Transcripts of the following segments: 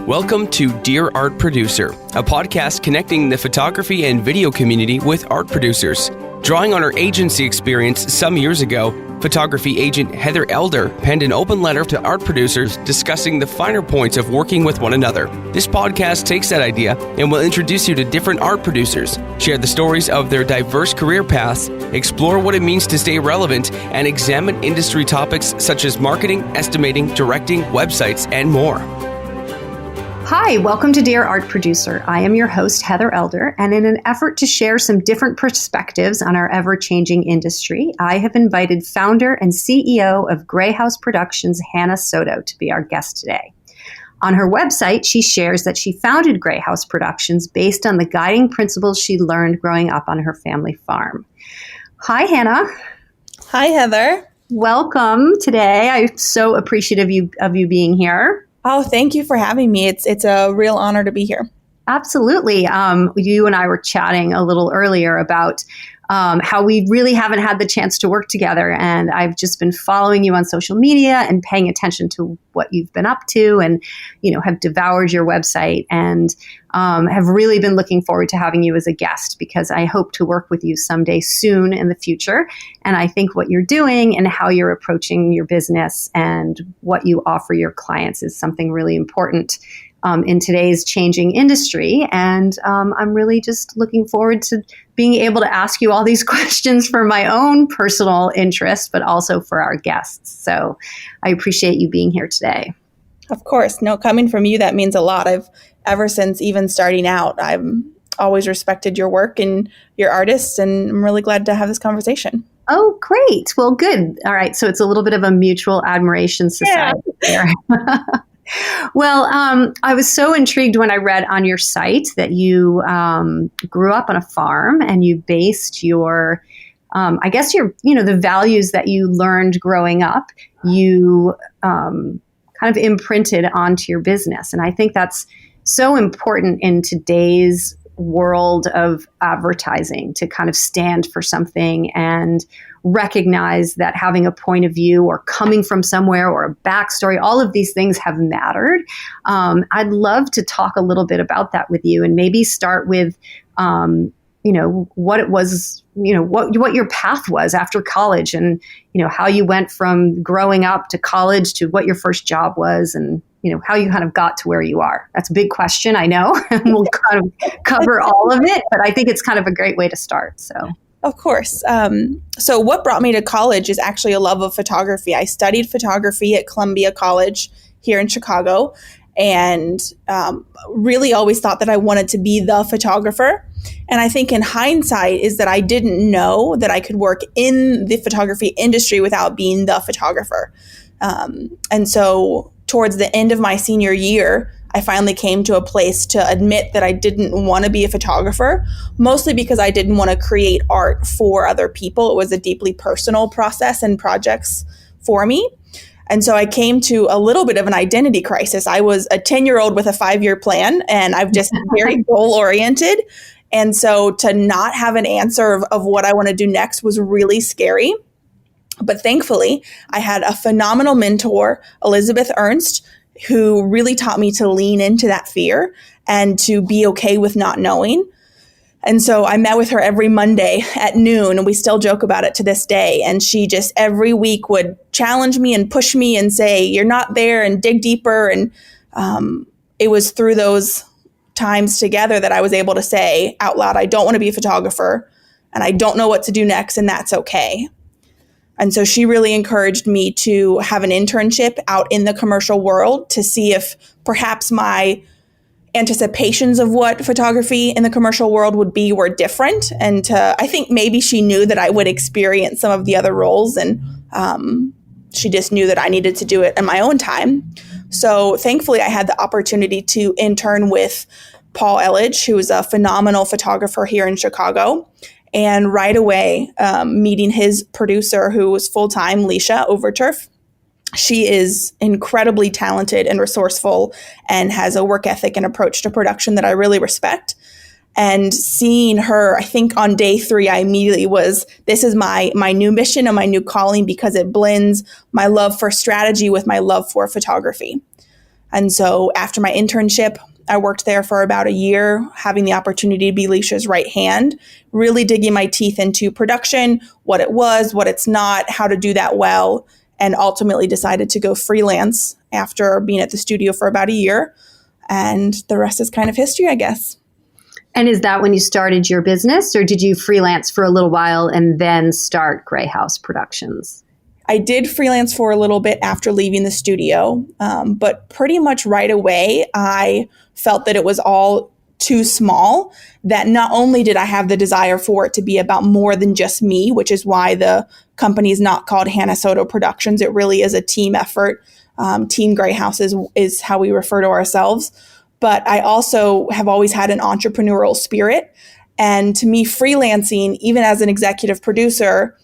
Welcome to Dear Art Producer, a podcast connecting the photography and video community with art producers. Drawing on her agency experience some years ago, photography agent Heather Elder penned an open letter to art producers discussing the finer points of working with one another. This podcast takes that idea and will introduce you to different art producers, share the stories of their diverse career paths, explore what it means to stay relevant, and examine industry topics such as marketing, estimating, directing, websites, and more. Hi, welcome to Dear Art Producer. I am your host, Heather Elder, and in an effort to share some different perspectives on our ever-changing industry, I have invited founder and CEO of Grey House Productions, Hannah Soto, to be our guest today. On her website, she shares that she founded Grey House Productions based on the guiding principles she learned growing up on her family farm. Hi, Hannah. Hi, Heather. Welcome today. I'm so appreciative of you being here. Oh, thank you for having me. It's a real honor to be here. Absolutely. You and I were chatting a little earlier about how we really haven't had the chance to work together. And I've just been following you on social media and paying attention to what you've been up to and, have devoured your website and have really been looking forward to having you as a guest because I hope to work with you someday soon in the future. And I think what you're doing and how you're approaching your business and what you offer your clients is something really important in today's changing industry. And I'm really just looking forward to being able to ask you all these questions for my own personal interest, but also for our guests. So I appreciate you being here today. Of course. No, coming from you, that means a lot. Ever since even starting out, I've always respected your work and your artists, and I'm really glad to have this conversation. Oh, great. Well, good. All right. So it's a little bit of a mutual admiration society here. Well, I was so intrigued when I read on your site that you grew up on a farm and you based your, the values that you learned growing up, you kind of imprinted onto your business. And I think that's so important in today's world of advertising to kind of stand for something and recognize that having a point of view or coming from somewhere or a backstory, all of these things have mattered. I'd love to talk a little bit about that with you and maybe start with, what it was, what your path was after college and, how you went from growing up to college to what your first job was and, how you kind of got to where you are. That's a big question, I know, and we'll kind of cover all of it, but I think it's kind of a great way to start. So. Of course. So what brought me to college is actually a love of photography. I studied photography at Columbia College here in Chicago and really always thought that I wanted to be the photographer. And I think in hindsight is that I didn't know that I could work in the photography industry without being the photographer. And so towards the end of my senior year, I finally came to a place to admit that I didn't want to be a photographer, mostly because I didn't want to create art for other people. It was a deeply personal process and projects for me. And so I came to a little bit of an identity crisis. I was a 10-year-old with a 5-year plan, and I've just very goal-oriented. And so to not have an answer of what I want to do next was really scary. But thankfully, I had a phenomenal mentor, Elizabeth Ernst, who really taught me to lean into that fear and to be okay with not knowing. And so I met with her every Monday at noon, and we still joke about it to this day. And she just every week would challenge me and push me and say, you're not there, and dig deeper. And it was through those times together that I was able to say out loud, I don't want to be a photographer and I don't know what to do next, and that's okay. And so she really encouraged me to have an internship out in the commercial world to see if perhaps my anticipations of what photography in the commercial world would be were different. And I think maybe she knew that I would experience some of the other roles, and she just knew that I needed to do it in my own time. So thankfully, I had the opportunity to intern with Paul Elledge, who is a phenomenal photographer here in Chicago. And right away, meeting his producer, who was full-time, Leisha Overturf. She is incredibly talented and resourceful and has a work ethic and approach to production that I really respect. And seeing her, I think on day 3, I immediately this is my new mission and my new calling because it blends my love for strategy with my love for photography. And so after my internship, I worked there for about a year, having the opportunity to be Leisha's right hand, really digging my teeth into production, what it was, what it's not, how to do that well, and ultimately decided to go freelance after being at the studio for about a year. And the rest is kind of history, I guess. And is that when you started your business, or did you freelance for a little while and then start Gray House Productions? I did freelance for a little bit after leaving the studio, but pretty much right away, I felt that it was all too small, that not only did I have the desire for it to be about more than just me, which is why the company is not called Hannah Soto Productions. It really is a team effort. Team Gray House is how we refer to ourselves. But I also have always had an entrepreneurial spirit. And to me, freelancing, even as an executive producer,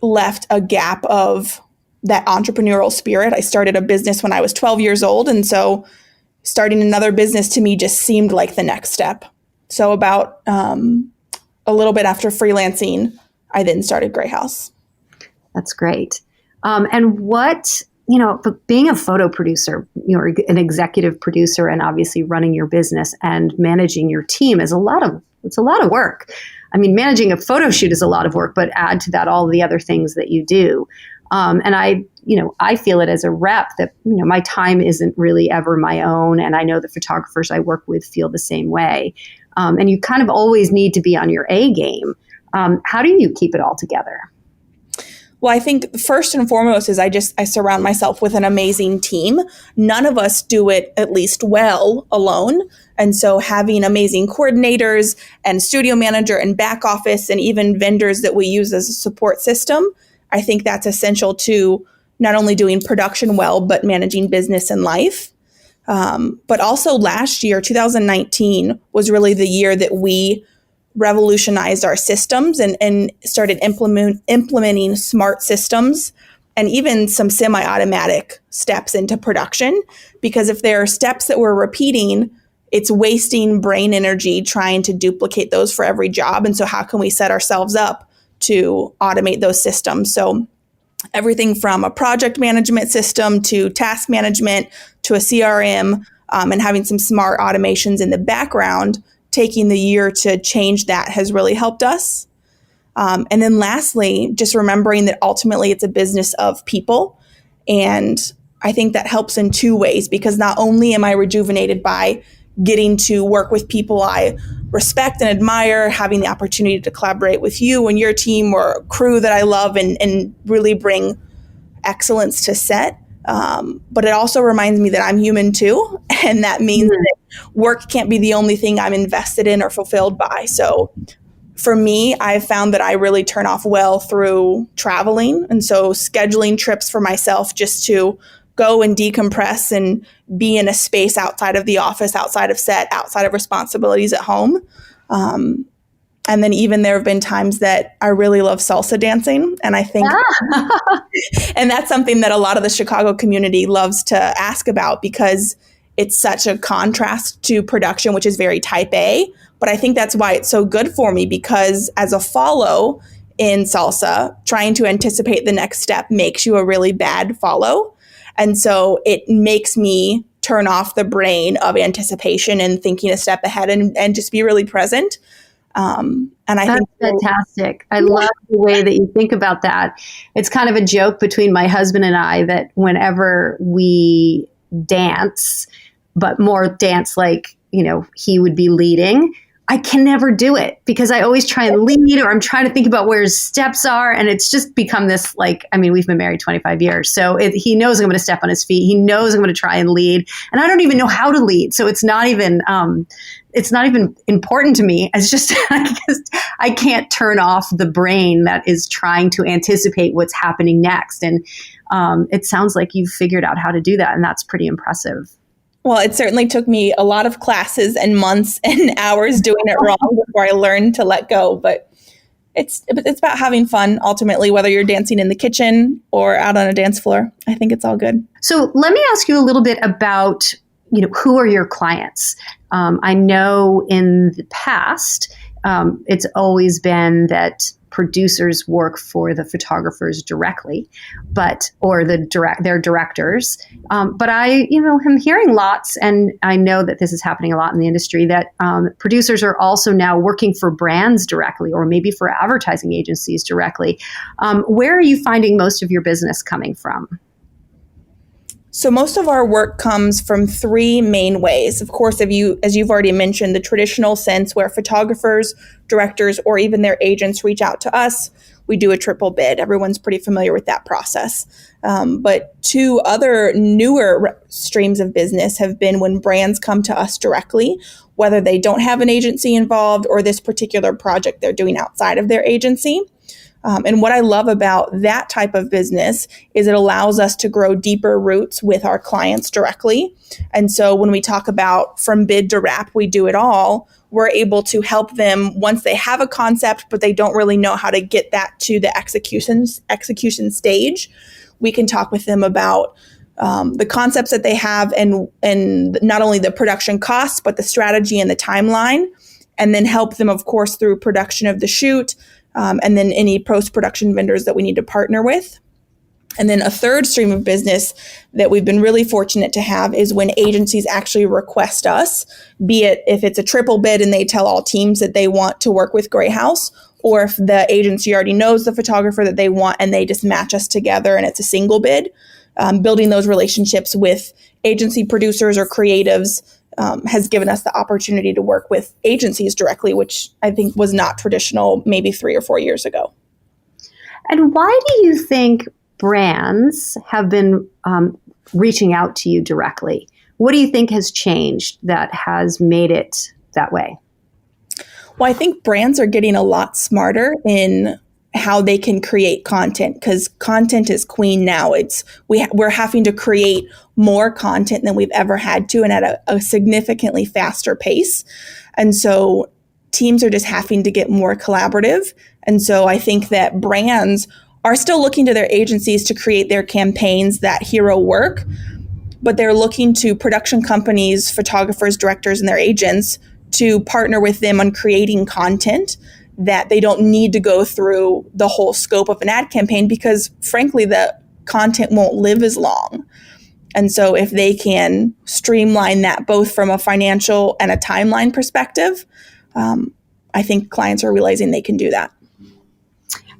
left a gap of that entrepreneurial spirit. I started a business when I was 12 years old. And so starting another business to me just seemed like the next step. So about a little bit after freelancing, I then started Gray House. That's great. And what, but being a photo producer, an executive producer, and obviously running your business and managing your team it's a lot of work. I mean, managing a photo shoot is a lot of work, but add to that all the other things that you do. And I feel it as a rep that, my time isn't really ever my own. And I know the photographers I work with feel the same way. And you kind of always need to be on your A game. How do you keep it all together? Well, I think first and foremost is I surround myself with an amazing team. None of us do it at least well alone. And so having amazing coordinators and studio manager and back office and even vendors that we use as a support system, I think that's essential to not only doing production well, but managing business and life. But also last year, 2019, was really the year that we revolutionized our systems and started implementing smart systems and even some semi-automatic steps into production. Because if there are steps that we're repeating, it's wasting brain energy trying to duplicate those for every job. And so how can we set ourselves up to automate those systems? So everything from a project management system to task management to a CRM, and having some smart automations in the background, taking the year to change that has really helped us. And then lastly, just remembering that ultimately it's a business of people. And I think that helps in two ways, because not only am I rejuvenated by getting to work with people I respect and admire, having the opportunity to collaborate with you and your team or a crew that I love and really bring excellence to set. But it also reminds me that I'm human too. And that means that work can't be the only thing I'm invested in or fulfilled by. So for me, I've found that I really turn off well through traveling. And so scheduling trips for myself just to go and decompress and be in a space outside of the office, outside of set, outside of responsibilities at home. And then even there have been times that I really love salsa dancing. And I think, and that's something that a lot of the Chicago community loves to ask about, because it's such a contrast to production, which is very type A. But I think that's why it's so good for me, because as a follow in salsa, trying to anticipate the next step makes you a really bad follow. And so it makes me turn off the brain of anticipation and thinking a step ahead and just be really present. And I That's think fantastic. I love the way that you think about that. It's kind of a joke between my husband and I that whenever we dance, but more dance like, he would be leading, I can never do it because I always try and lead, or I'm trying to think about where his steps are. And it's just become this we've been married 25 years. So he knows I'm going to step on his feet. He knows I'm going to try and lead. And I don't even know how to lead. So it's not even important to me. It's just, I can't turn off the brain that is trying to anticipate what's happening next. And it sounds like you've figured out how to do that. And that's pretty impressive. Well, it certainly took me a lot of classes and months and hours doing it wrong before I learned to let go. But it's about having fun, ultimately, whether you're dancing in the kitchen or out on a dance floor. I think it's all good. So let me ask you a little bit about, who are your clients? I know in the past, it's always been that producers work for the photographers directly, or their directors. But I, am hearing lots, and I know that this is happening a lot in the industry, that producers are also now working for brands directly, or maybe for advertising agencies directly. Where are you finding most of your business coming from? So most of our work comes from three main ways. Of course, as you've already mentioned, the traditional sense where photographers, directors, or even their agents reach out to us, we do a triple bid. Everyone's pretty familiar with that process. But two other newer streams of business have been when brands come to us directly, whether they don't have an agency involved or this particular project they're doing outside of their agency. And what I love about that type of business is it allows us to grow deeper roots with our clients directly. And so when we talk about from bid to wrap, we do it all, we're able to help them once they have a concept, but they don't really know how to get that to the execution stage. We can talk with them about the concepts that they have and not only the production costs, but the strategy and the timeline, and then help them, of course, through production of the shoot, and then any post-production vendors that we need to partner with. And then a third stream of business that we've been really fortunate to have is when agencies actually request us, be it if it's a triple bid and they tell all teams that they want to work with Gray House, or if the agency already knows the photographer that they want and they just match us together and it's a single bid. Building those relationships with agency producers or creatives has given us the opportunity to work with agencies directly, which I think was not traditional maybe 3 or 4 years ago. And why do you think brands have been reaching out to you directly? What do you think has changed that has made it that way? Well, I think brands are getting a lot smarter in how they can create content, because content is queen now. We're having to create more content than we've ever had to, and at a significantly faster pace. And so teams are just having to get more collaborative. And so I think that brands are still looking to their agencies to create their campaigns that hero work, but they're looking to production companies, photographers, directors, and their agents to partner with them on creating content that they don't need to go through the whole scope of an ad campaign, because frankly, the content won't live as long. And so if they can streamline that both from a financial and a timeline perspective, I think clients are realizing they can do that.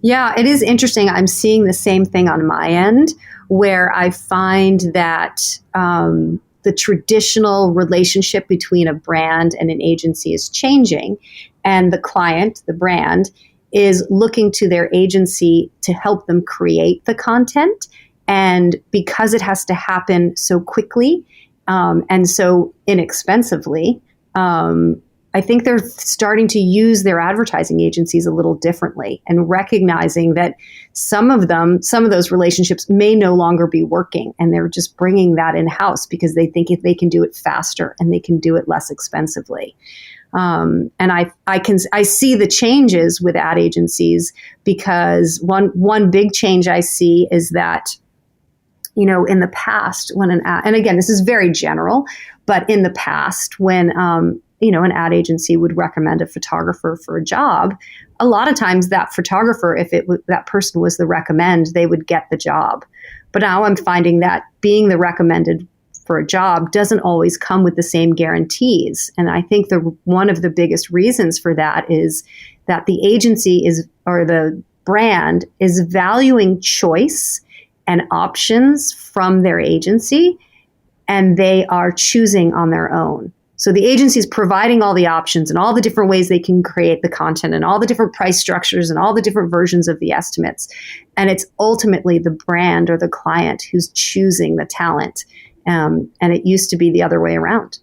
Yeah, it is interesting. I'm seeing the same thing on my end, where I find that the traditional relationship between a brand and an agency is changing. And the client, the brand, is looking to their agency to help them create the content. And because it has to happen so quickly and so inexpensively, I think they're starting to use their advertising agencies a little differently, and recognizing that some of those relationships may no longer be working, and they're just bringing that in-house because they think if they can do it faster and they can do it less expensively. And I see the changes with ad agencies, because one big change I see is that, in the past, when an ad, and again, this is very general, but in the past, when an ad agency would recommend a photographer for a job, a lot of times that photographer, if that person was the recommend, they would get the job. But now I'm finding that being the recommended for a job doesn't always come with the same guarantees. And I think one of the biggest reasons for that is that the agency or the brand is valuing choice and options from their agency, and they are choosing on their own. So the agency is providing all the options and all the different ways they can create the content and all the different price structures and all the different versions of the estimates. And it's ultimately the brand or the client who's choosing the talent. And it used to be the other way around.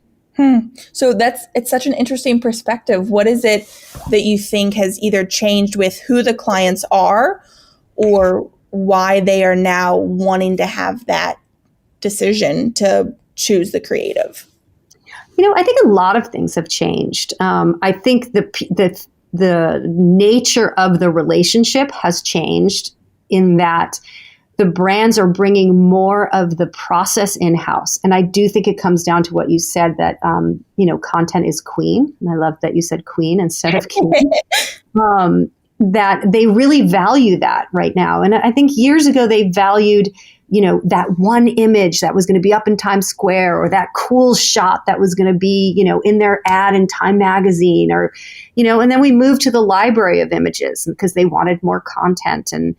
So it's such an interesting perspective. What is it that you think has either changed with who the clients are, or why they are now wanting to have that decision to choose the creative? I think a lot of things have changed. I think the nature of the relationship has changed, in that the brands are bringing more of the process in-house. And I do think it comes down to what you said, that, content is queen. And I love that you said queen instead of king. that they really value that right now. And I think years ago they valued, that one image that was going to be up in Times Square, or that cool shot that was going to be, in their ad in Time Magazine, or, and then we moved to the library of images because they wanted more content. And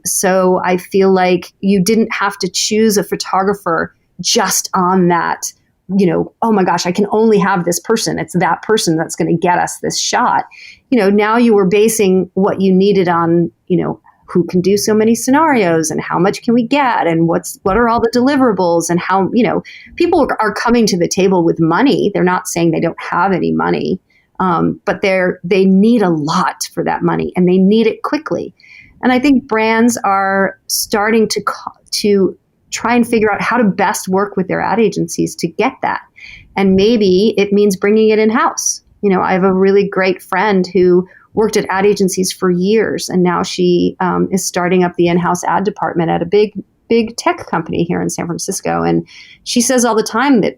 so I feel like you didn't have to choose a photographer just on that, oh my gosh, I can only have this person. It's that person that's going to get us this shot. Now you were basing what you needed on, who can do so many scenarios, and how much can we get, and what are all the deliverables, and how, people are coming to the table with money. They're not saying they don't have any money, but they need a lot for that money, and they need it quickly. And I think brands are starting to try and figure out how to best work with their ad agencies to get that. And maybe it means bringing it in-house. I have a really great friend who worked at ad agencies for years, and now she is starting up the in-house ad department at a big tech company here in San Francisco. And she says all the time that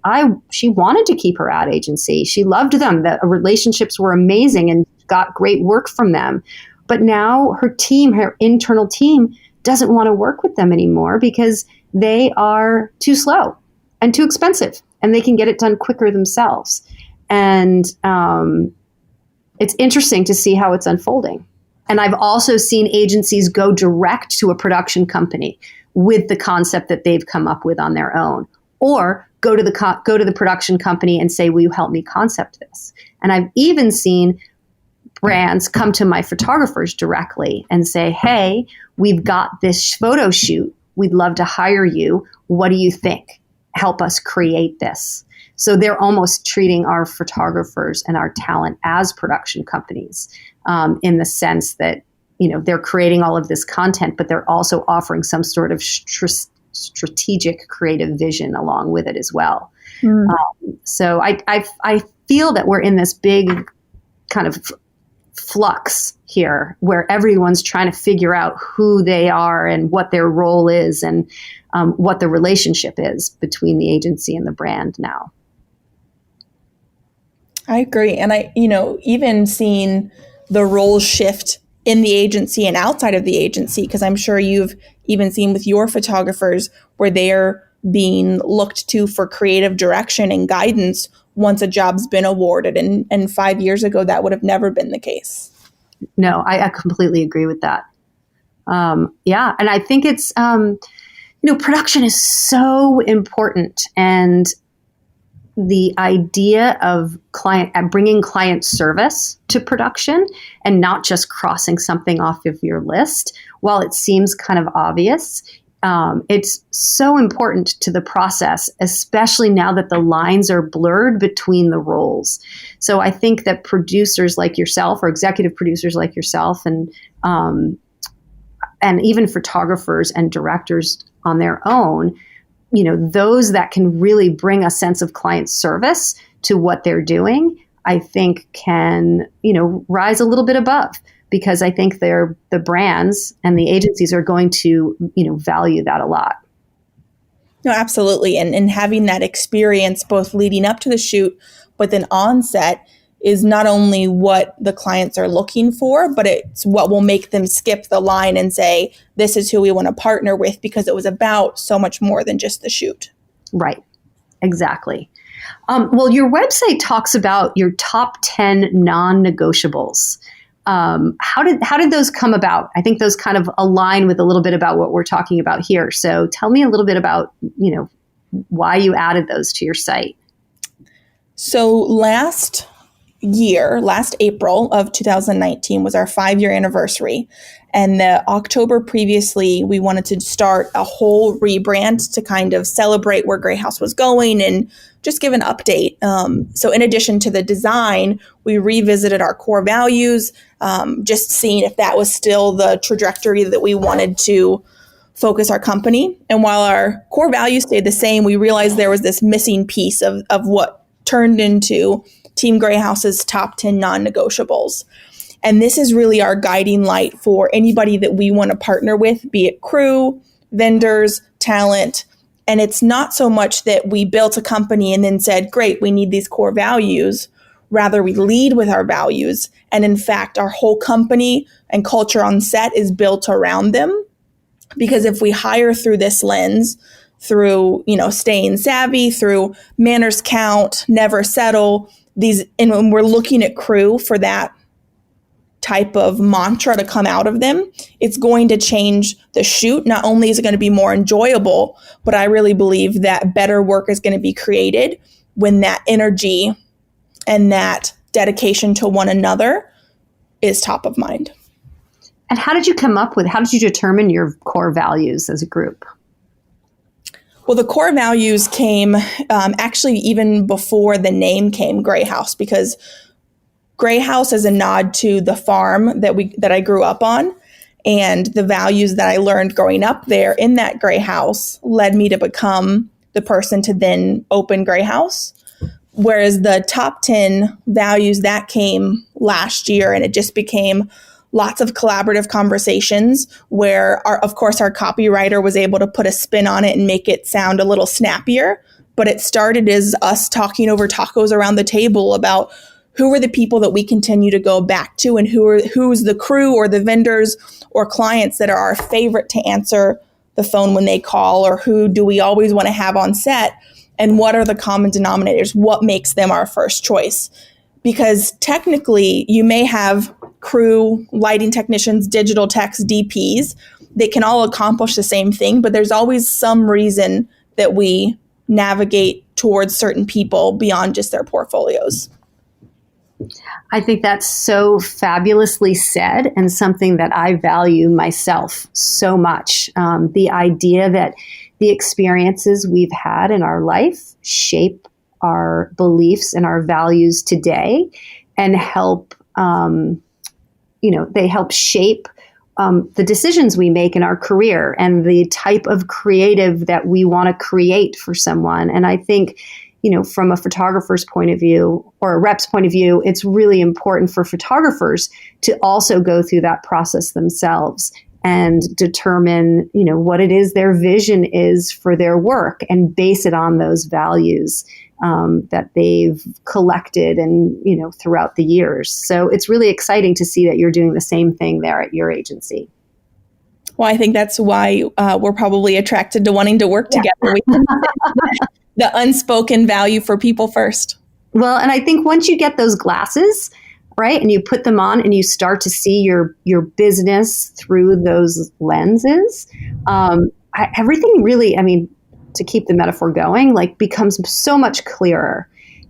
she wanted to keep her ad agency. She loved them. The relationships were amazing and got great work from them. But now her internal team, doesn't want to work with them anymore because they are too slow and too expensive, and they can get it done quicker themselves. And it's interesting to see how it's unfolding. And I've also seen agencies go direct to a production company with the concept that they've come up with on their own, or go to the production company and say, will you help me concept this? And I've even seen brands come to my photographers directly and say, hey, we've got this photo shoot. We'd love to hire you. What do you think? Help us create this. So they're almost treating our photographers and our talent as production companies, in the sense that, they're creating all of this content, but they're also offering some sort of strategic creative vision along with it as well. So I feel that we're in this big kind of flux here where everyone's trying to figure out who they are and what their role is, and what the relationship is between the agency and the brand now. I agree. And even seeing the roles shift in the agency and outside of the agency, because I'm sure you've even seen with your photographers where they're being looked to for creative direction and guidance once a job's been awarded. And 5 years ago, that would have never been the case. No, I completely agree with that. Yeah. And I think it's, production is so important. And the idea of bringing client service to production and not just crossing something off of your list, while it seems kind of obvious, it's so important to the process, especially now that the lines are blurred between the roles. So I think that producers like yourself, or executive producers like yourself, and even photographers and directors on their own, those that can really bring a sense of client service to what they're doing, I think can, rise a little bit above, because I think the brands and the agencies are going to, value that a lot. No, absolutely. And having that experience both leading up to the shoot, but then on set, is not only what the clients are looking for, but it's what will make them skip the line and say, this is who we want to partner with, because it was about so much more than just the shoot. Right. Exactly. Well, your website talks about your top 10 non-negotiables. How did those come about? I think those kind of align with a little bit about what we're talking about here. So tell me a little bit about, why you added those to your site. So last April of 2019 was our 5-year anniversary. And the October previously, we wanted to start a whole rebrand to kind of celebrate where Grey House was going and just give an update. So in addition to the design, we revisited our core values, just seeing if that was still the trajectory that we wanted to focus our company. And while our core values stayed the same, we realized there was this missing piece of what turned into Team Grey House's top 10 non-negotiables. And this is really our guiding light for anybody that we want to partner with, be it crew, vendors, talent. And it's not so much that we built a company and then said, great, we need these core values. Rather, we lead with our values. And in fact, our whole company and culture on set is built around them. Because if we hire through this lens, through, staying savvy, through manners count, never settle, and when we're looking at crew for that type of mantra to come out of them, it's going to change the shoot. Not only is it going to be more enjoyable, but I really believe that better work is going to be created when that energy and that dedication to one another is top of mind. And how did you determine your core values as a group? Well, the core values came actually even before the name came, Gray House, because Gray House is a nod to the farm that I grew up on, and the values that I learned growing up there in that Gray House led me to become the person to then open Gray House. Whereas the top 10 values that came last year, and it just became lots of collaborative conversations where of course our copywriter was able to put a spin on it and make it sound a little snappier. But it started as us talking over tacos around the table about who are the people that we continue to go back to, and who's the crew or the vendors or clients that are our favorite to answer the phone when they call, or who do we always want to have on set, and what are the common denominators? What makes them our first choice? Because technically you may have crew, lighting technicians, digital techs, DPs. They can all accomplish the same thing, but there's always some reason that we navigate towards certain people beyond just their portfolios. I think that's so fabulously said, and something that I value myself so much. The idea that the experiences we've had in our life shape our beliefs and our values today, and help, they help shape the decisions we make in our career and the type of creative that we want to create for someone. And I think, from a photographer's point of view or a rep's point of view, it's really important for photographers to also go through that process themselves and determine, what it is their vision is for their work, and base it on those values that they've collected and, throughout the years. So it's really exciting to see that you're doing the same thing there at your agency. Well, I think that's why we're probably attracted to wanting to work together. We can the unspoken value for people first. Well, and I think once you get those glasses, right, and you put them on and you start to see your business through those lenses, everything really, to keep the metaphor going, becomes so much clearer.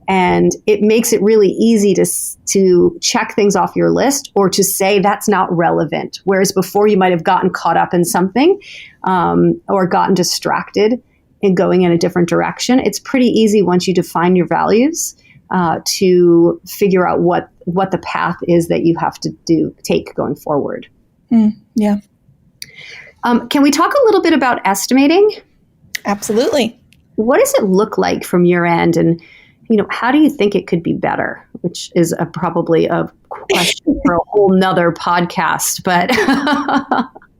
And it makes it really easy to check things off your list, or to say that's not relevant. Whereas before you might have gotten caught up in something or gotten distracted in going in a different direction. It's pretty easy once you define your values to figure out what the path is that you have to take going forward. Yeah. Can we talk a little bit about estimating? Absolutely. What does it look like from your end? And, how do you think it could be better? Which is probably a question for a whole nother podcast, but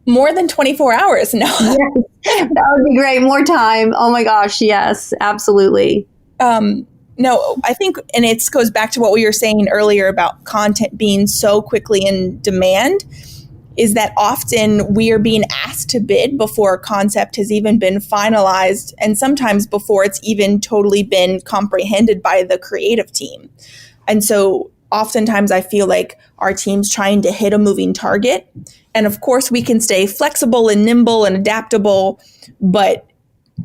more than 24 hours. No, yes, that would be great. More time. Oh my gosh. Yes, absolutely. No, I think, and it goes back to what we were saying earlier about content being so quickly in demand, is that often we are being asked to bid before a concept has even been finalized, and sometimes before it's even totally been comprehended by the creative team. And so oftentimes I feel like our team's trying to hit a moving target. And of course we can stay flexible and nimble and adaptable, but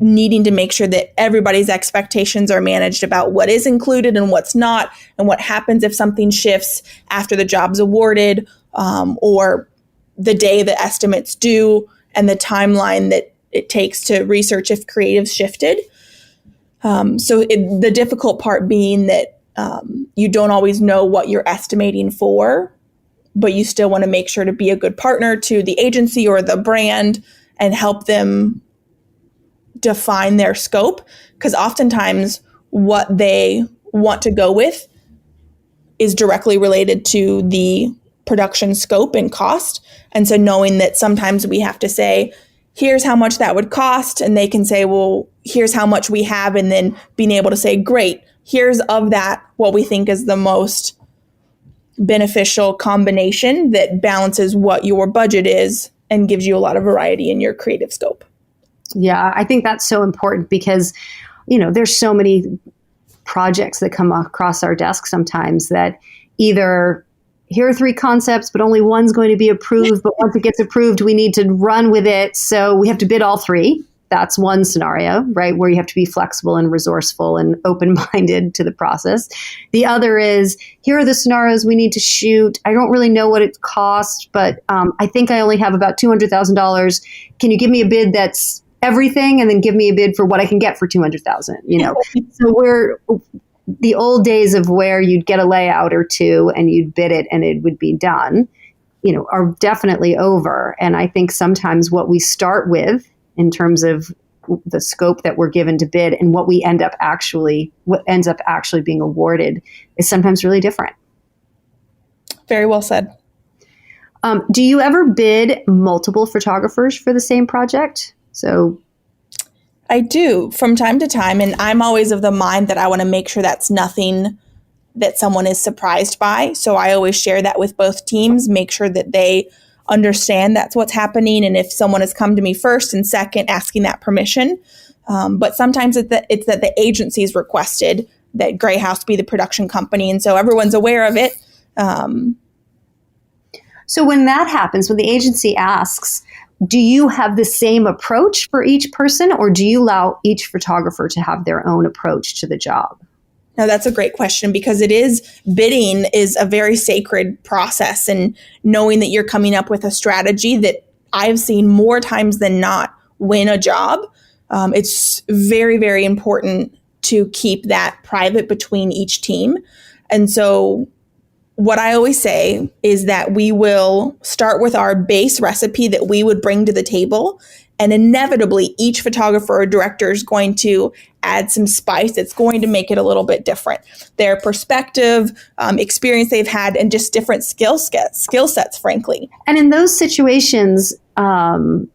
needing to make sure that everybody's expectations are managed about what is included and what's not, and what happens if something shifts after the job's awarded, or the day the estimates due, and the timeline that it takes to research if creative's shifted. The difficult part being that you don't always know what you're estimating for, but you still want to make sure to be a good partner to the agency or the brand and help them define their scope. Because oftentimes what they want to go with is directly related to the production scope and cost. And so knowing that sometimes we have to say, here's how much that would cost. And they can say, well, here's how much we have. And then being able to say, great, here's of that what we think is the most beneficial combination that balances what your budget is and gives you a lot of variety in your creative scope. Yeah, I think that's so important because, there's so many projects that come across our desk sometimes that either here are 3 concepts, but only one's going to be approved. But once it gets approved, we need to run with it. So we have to bid all 3. That's one scenario, right? Where you have to be flexible and resourceful and open-minded to the process. The other is, here are the scenarios we need to shoot. I don't really know what it costs, but I think I only have about $200,000. Can you give me a bid that's everything and then give me a bid for what I can get for $200,000? So we're the old days of where you'd get a layout or 2 and you'd bid it and it would be done, are definitely over. And I think sometimes what we start with in terms of the scope that we're given to bid and what ends up actually being awarded is sometimes really different. Very well said. Do you ever bid multiple photographers for the same project? So I do from time to time, and I'm always of the mind that I want to make sure that's nothing that someone is surprised by. So I always share that with both teams, make sure that they understand that's what's happening. And if someone has come to me first and second, asking that permission. But sometimes it's that the agency's requested that Gray House be the production company. And so everyone's aware of it. So when that happens, when the agency asks, do you have the same approach for each person, or do you allow each photographer to have their own approach to the job? No, that's a great question because bidding is a very sacred process, and knowing that you're coming up with a strategy that I've seen more times than not win a job. It's very, very important to keep that private between each team. And so what I always say is that we will start with our base recipe that we would bring to the table. And inevitably, each photographer or director is going to add some spice that's going to make it a little bit different. Their perspective, experience they've had, and just different skill sets, frankly. And in those situations, I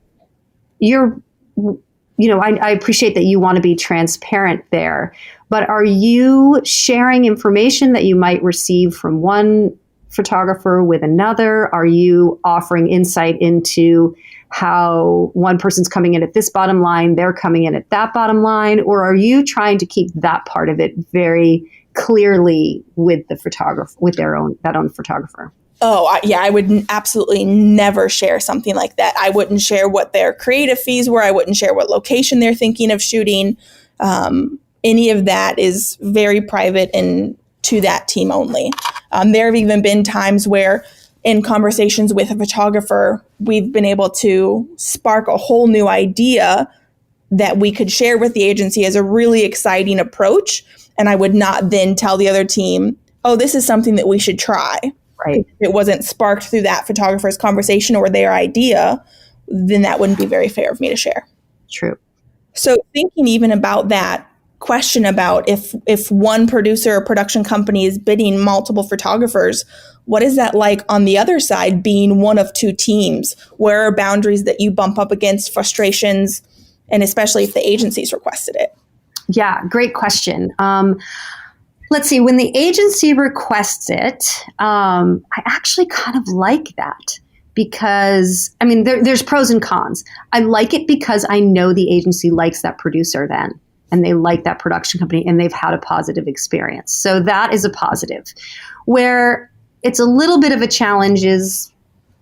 appreciate that you want to be transparent there. But are you sharing information that you might receive from one photographer with another? Are you offering insight into how one person's coming in at this bottom line, they're coming in at that bottom line? Or are you trying to keep that part of it very clearly with the photographer, with that own photographer? I would absolutely never share something like that. I wouldn't share what their creative fees were. I wouldn't share what location they're thinking of shooting. Any of that is very private and to that team only. There have even been times where in conversations with a photographer, we've been able to spark a whole new idea that we could share with the agency as a really exciting approach. And I would not then tell the other team, oh, this is something that we should try. Right. If it wasn't sparked through that photographer's conversation or their idea, then that wouldn't be very fair of me to share. True. So thinking even about that question about if one producer or production company is bidding multiple photographers, what is that like on the other side being one of 2 teams? Where are boundaries that you bump up against, frustrations, and especially if the agency's requested it? Yeah, great question. Let's see, when the agency requests it, I actually kind of like that because, there's pros and cons. I like it because I know the agency likes that producer then, and they like that production company, and they've had a positive experience. So that is a positive. Where it's a little bit of a challenge is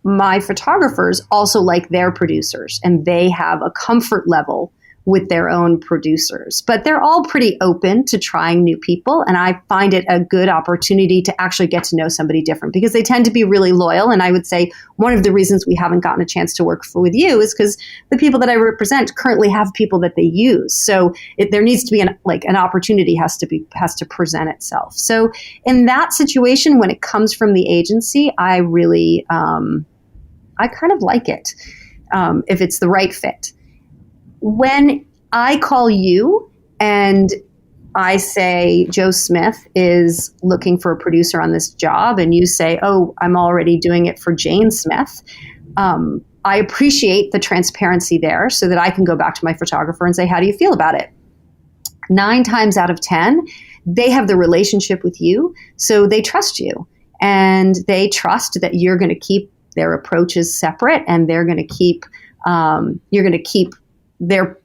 my photographers also like their producers, and they have a comfort level with their own producers. But they're all pretty open to trying new people, and I find it a good opportunity to actually get to know somebody different because they tend to be really loyal. And I would say one of the reasons we haven't gotten a chance to work with you is because the people that I represent currently have people that they use. So there needs to be an opportunity has to present itself. So in that situation, when it comes from the agency, I really, I kind of like it if it's the right fit. When I call you and I say Joe Smith is looking for a producer on this job, and you say, oh, I'm already doing it for Jane Smith, I appreciate the transparency there so that I can go back to my photographer and say, how do you feel about it? 9 times out of 10, they have the relationship with you, so they trust you. And they trust that you're going to keep their approaches separate, and they're going to keep, you're going to keep their,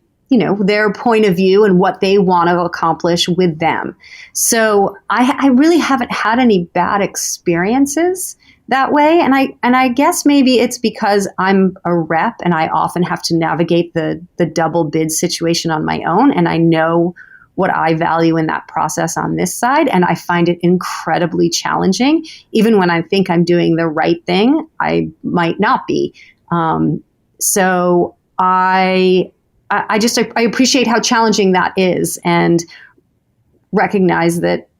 their point of view and what they want to accomplish with them. So I really haven't had any bad experiences that way. And I guess maybe it's because I'm a rep and I often have to navigate the double bid situation on my own. And I know what I value in that process on this side. And I find it incredibly challenging. Even when I think I'm doing the right thing, I might not be. So I appreciate how challenging that is, and recognize that,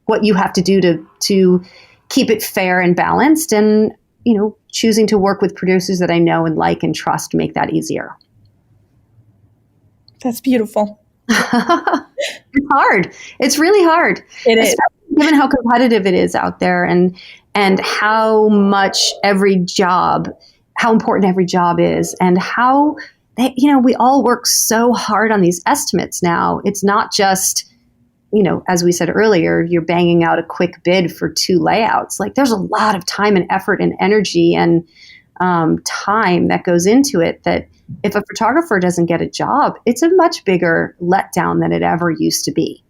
what you have to do to keep it fair and balanced, and, choosing to work with producers that I know and like and trust make that easier. That's beautiful. It's hard. It's really hard. It is. Given how competitive it is out there, and how much how important every job is, and how we all work so hard on these estimates now. It's not just, as we said earlier, you're banging out a quick bid for 2 layouts. Like, there's a lot of time and effort and energy and time that goes into it, that if a photographer doesn't get a job, it's a much bigger letdown than it ever used to be.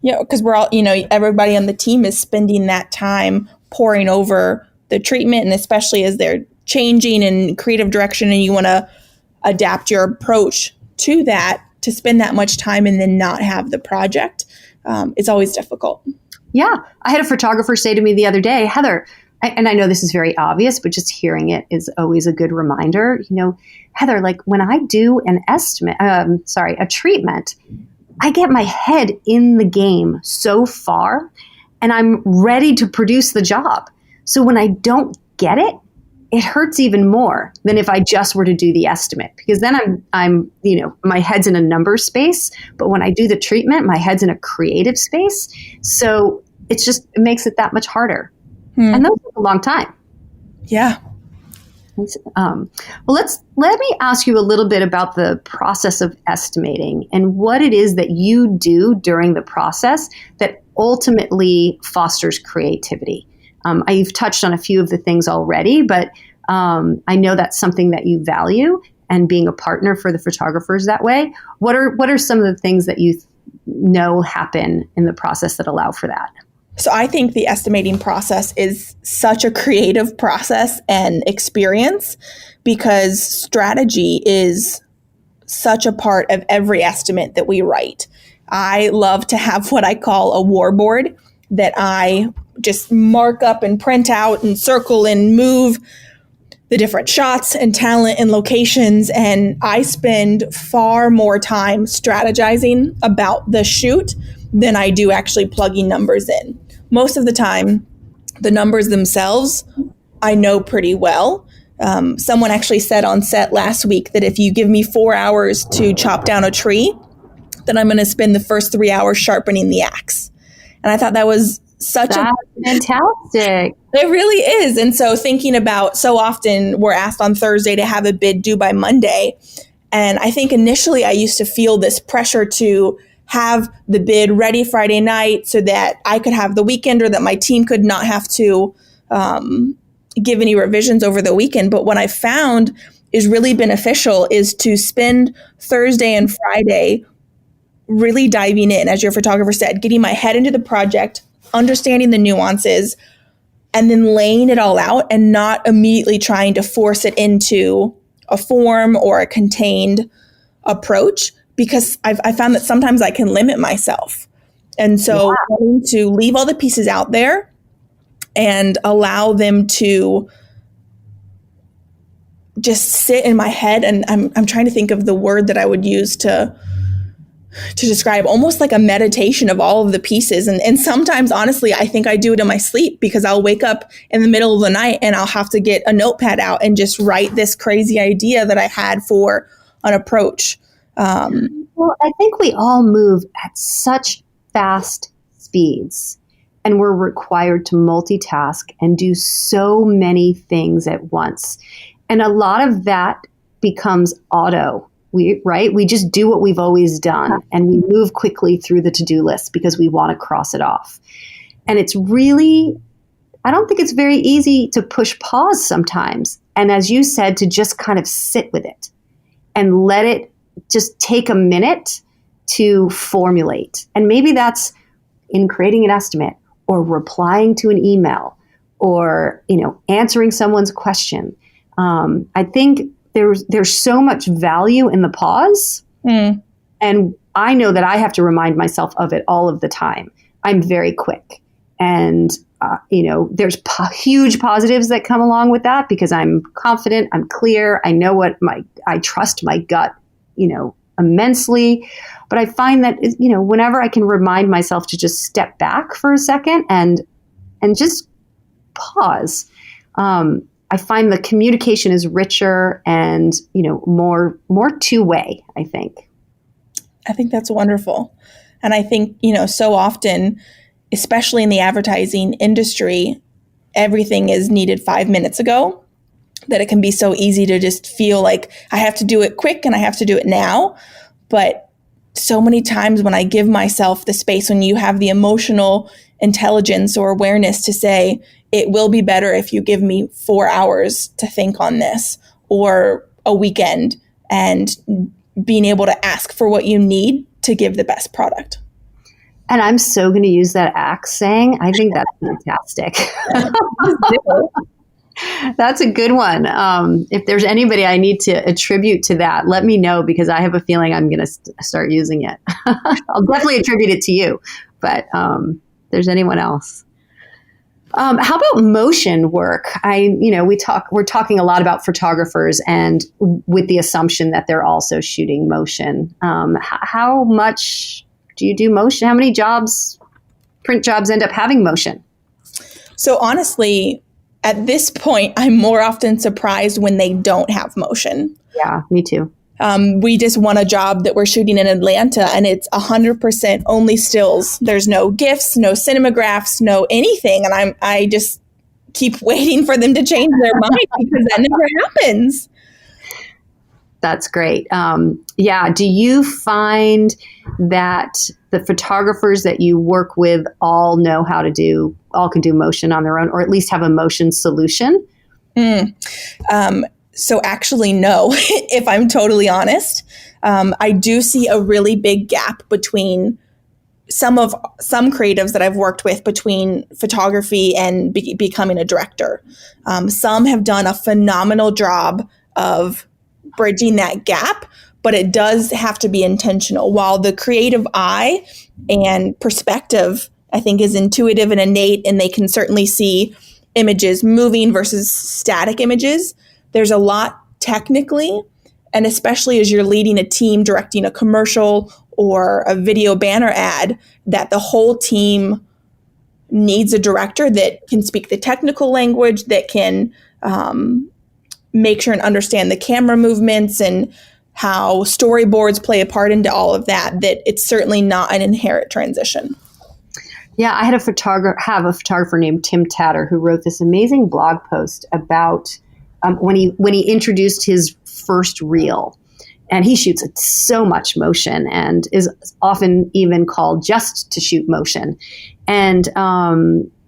Yeah, because we're all, everybody on the team is spending that time poring over the treatment, and especially as they're changing in creative direction and you want to adapt your approach to that, to spend that much time and then not have the project, it's always difficult. Yeah. I had a photographer say to me the other day, Heather, and I know this is very obvious, but just hearing it is always a good reminder, Heather, like when I do a treatment, I get my head in the game so far and I'm ready to produce the job. So when I don't get it, it hurts even more than if I just were to do the estimate, because then I'm my head's in a number space. But when I do the treatment, my head's in a creative space. So it makes it that much harder. And those take a long time. Yeah. Well, let me ask you a little bit about the process of estimating and what it is that you do during the process that ultimately fosters creativity. I've touched on a few of the things already, but I know that's something that you value, and being a partner for the photographers that way. What are some of the things that you know happen in the process that allow for that? So I think the estimating process is such a creative process and experience, because strategy is such a part of every estimate that we write. I love to have what I call a war board that I just mark up and print out and circle and move the different shots and talent and locations. And I spend far more time strategizing about the shoot than I do actually plugging numbers in. Most of the time, the numbers themselves, I know pretty well. Someone actually said on set last week that if you give me 4 hours to chop down a tree, then I'm going to spend the first 3 hours sharpening the axe. And I thought that was That's fantastic. It really is. And so thinking about, so often we're asked on Thursday to have a bid due by Monday. And I think initially I used to feel this pressure to have the bid ready Friday night so that I could have the weekend, or that my team could not have to give any revisions over the weekend. But what I found is really beneficial is to spend Thursday and Friday really diving in, as your photographer said, getting my head into the project, understanding the nuances, and then laying it all out and not immediately trying to force it into a form or a contained approach, because I found that sometimes I can limit myself. And so wanting to leave all the pieces out there and allow them to just sit in my head. And I'm trying to think of the word that I would use to describe, almost like a meditation of all of the pieces. And sometimes, honestly, I think I do it in my sleep, because I'll wake up in the middle of the night and I'll have to get a notepad out and just write this crazy idea that I had for an approach. Well, I think we all move at such fast speeds and we're required to multitask and do so many things at once. And a lot of that becomes auto. We just do what we've always done, and we move quickly through the to-do list because we want to cross it off. And it's really, I don't think it's very easy to push pause sometimes. And as you said, to just kind of sit with it and let it just take a minute to formulate. And maybe that's in creating an estimate or replying to an email or, answering someone's question. I think there's so much value in the pause. And I know that I have to remind myself of it all of the time. I'm very quick. And, there's huge positives that come along with that because I'm confident, I'm clear, I know I trust my gut, immensely. But I find that, whenever I can remind myself to just step back for a second and just pause, I find the communication is richer and, more two-way, I think. I think that's wonderful. And I think, so often, especially in the advertising industry, everything is needed 5 minutes ago, that it can be so easy to just feel like I have to do it quick and I have to do it now. But so many times when I give myself the space, when you have the emotional intelligence or awareness to say, it will be better if you give me 4 hours to think on this, or a weekend, and being able to ask for what you need to give the best product. And I'm so going to use that axe saying. I think that's fantastic. That's a good one. If there's anybody I need to attribute to that, let me know, because I have a feeling I'm going to start using it. I'll definitely attribute it to you, but if there's anyone else. How about motion work? We're talking a lot about photographers, and with the assumption that they're also shooting motion. How much do you do motion? How many print jobs end up having motion? So honestly, at this point, I'm more often surprised when they don't have motion. Yeah, me too. We just won a job that we're shooting in Atlanta, and it's 100% only stills. There's no GIFs, no cinemagraphs, no anything. And I just keep waiting for them to change their mind because that never happens. That's great. Yeah. Do you find that the photographers that you work with all can do motion on their own, or at least have a motion solution? So actually, no, if I'm totally honest. I do see a really big gap between some creatives that I've worked with between photography and becoming a director. Some have done a phenomenal job of bridging that gap, but it does have to be intentional. While the creative eye and perspective, I think, is intuitive and innate, and they can certainly see images moving versus static images, there's a lot technically, and especially as you're leading a team, directing a commercial or a video banner ad, that the whole team needs a director that can speak the technical language, that can make sure and understand the camera movements and how storyboards play a part into all of that it's certainly not an inherent transition. Yeah, I had a photographer named Tim Tatter who wrote this amazing blog post about when he introduced his first reel. And he shoots so much motion and is often even called just to shoot motion. And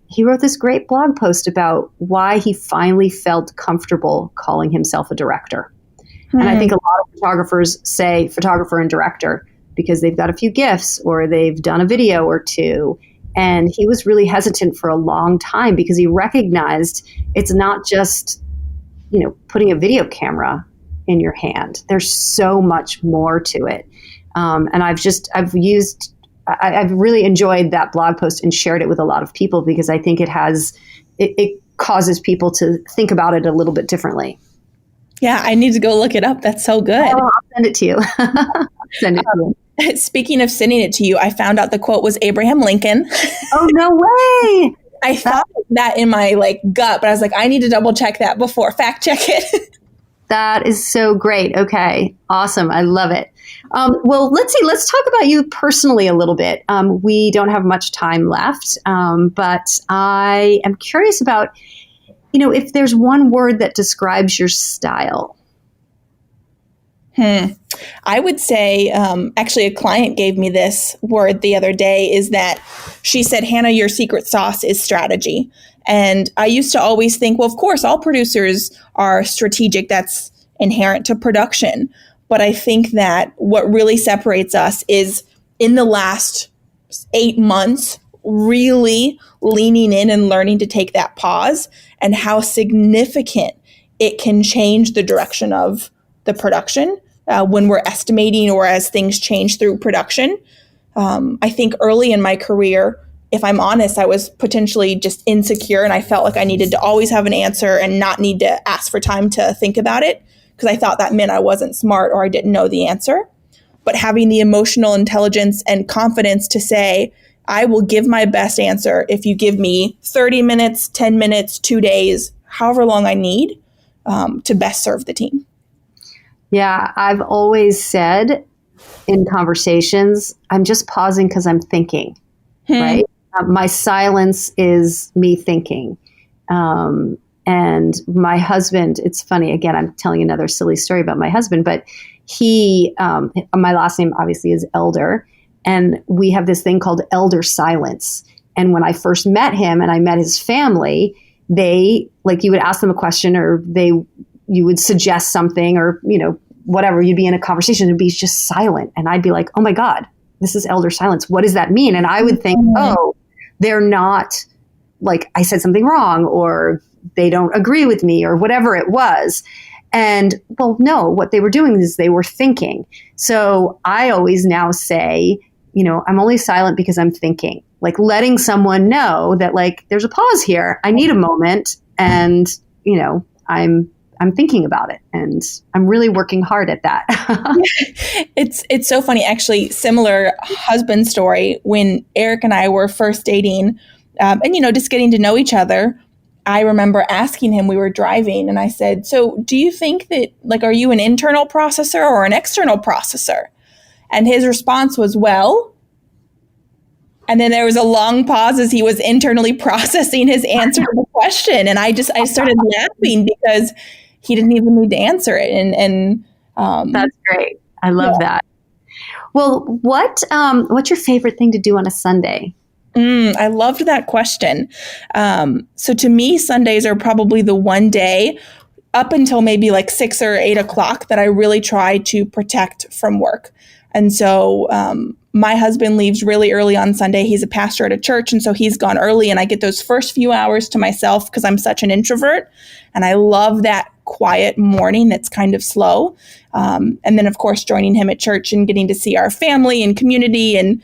he wrote this great blog post about why he finally felt comfortable calling himself a director. And I think a lot of photographers say photographer and director because they've got a few GIFs or they've done a video or two. And he was really hesitant for a long time because he recognized it's not just, putting a video camera in your hand. There's so much more to it. And I've really enjoyed that blog post and shared it with a lot of people because I think it causes people to think about it a little bit differently. Yeah, I need to go look it up. That's so good. Oh, I'll send it to you. Send it to you. Speaking of sending it to you, I found out the quote was Abraham Lincoln. Oh, no way. I thought that in my gut, but I was like, I need to double check that before fact check it. That is so great. Okay. Awesome. I love it. Well, let's see. Let's talk about you personally a little bit. We don't have much time left, but I am curious about, if there's one word that describes your style. I would say, actually, a client gave me this word the other day, is that she said, Hannah, your secret sauce is strategy. And I used to always think, well, of course, all producers are strategic. That's inherent to production. But I think that what really separates us is in the last 8 months, really leaning in and learning to take that pause, and how significant it can change the direction of the production when we're estimating or as things change through production. I think early in my career, if I'm honest, I was potentially just insecure, and I felt like I needed to always have an answer and not need to ask for time to think about it, because I thought that meant I wasn't smart or I didn't know the answer. But having the emotional intelligence and confidence to say, I will give my best answer if you give me 30 minutes, 10 minutes, 2 days, however long I need to best serve the team. Yeah, I've always said in conversations, I'm just pausing because I'm thinking, right? My silence is me thinking. And my husband, it's funny, again, I'm telling another silly story about my husband, but he, my last name obviously is Elder, and we have this thing called elder silence. And when I first met him and I met his family, they, like, you would ask them a question, or you would suggest something, or, whatever, you'd be in a conversation and be just silent. And I'd be like, oh my God, this is elder silence. What does that mean? And I would think, oh, they're not, like, I said something wrong, or they don't agree with me, or whatever it was. And well, no, what they were doing is they were thinking. So I always now say, I'm only silent because I'm thinking, like letting someone know that, like, there's a pause here. I need a moment, and, I'm thinking about it, and I'm really working hard at that. It's so funny, actually. Similar husband story. When Eric and I were first dating, and just getting to know each other, I remember asking him, we were driving, and I said, so do you think that, like, are you an internal processor or an external processor? And his response was, well, and then there was a long pause as he was internally processing his answer to the question. And I started laughing because he didn't even need to answer it. And that's great. I love that. Well, what's your favorite thing to do on a Sunday? I loved that question. So to me, Sundays are probably the one day up until maybe like 6 or 8 o'clock that I really try to protect from work. And so my husband leaves really early on Sunday. He's a pastor at a church, and so he's gone early, and I get those first few hours to myself because I'm such an introvert, and I love that quiet morning that's kind of slow. And then, of course, joining him at church and getting to see our family and community. And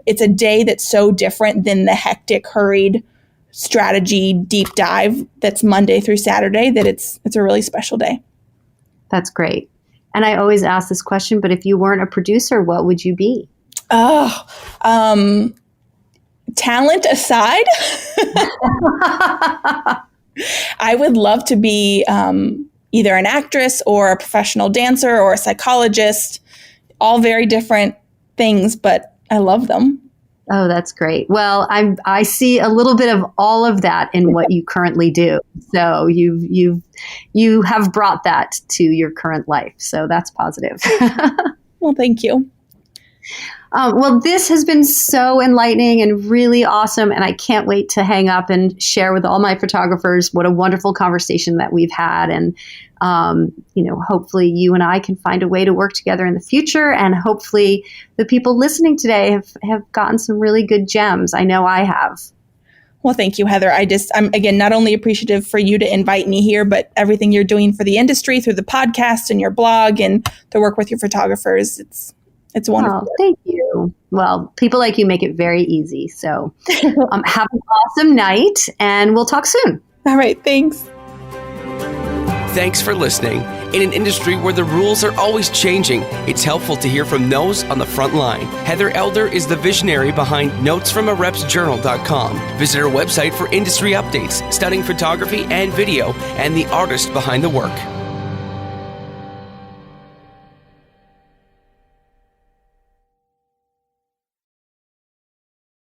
it's a day that's so different than the hectic, hurried strategy deep dive that's Monday through Saturday, that it's a really special day. That's great. And I always ask this question, but if you weren't a producer, what would you be? Talent aside, I would love to be either an actress or a professional dancer or a psychologist, all very different things, but I love them. Oh, that's great. Well, I see a little bit of all of that in what you currently do. So you have brought that to your current life. So that's positive. Well, thank you. Well, this has been so enlightening and really awesome. And I can't wait to hang up and share with all my photographers what a wonderful conversation that we've had. And, hopefully you and I can find a way to work together in the future. And hopefully the people listening today have gotten some really good gems. I know I have. Well, thank you, Heather. I'm again, not only appreciative for you to invite me here, but everything you're doing for the industry through the podcast and your blog and the work with your photographers. It's wonderful. Oh, thank you. Well, people like you make it very easy. So have an awesome night, and we'll talk soon. All right. Thanks. Thanks for listening. In an industry where the rules are always changing, it's helpful to hear from those on the front line. Heather Elder is the visionary behind notesfromarepsjournal.com. Visit her website for industry updates, stunning photography and video, and the artist behind the work.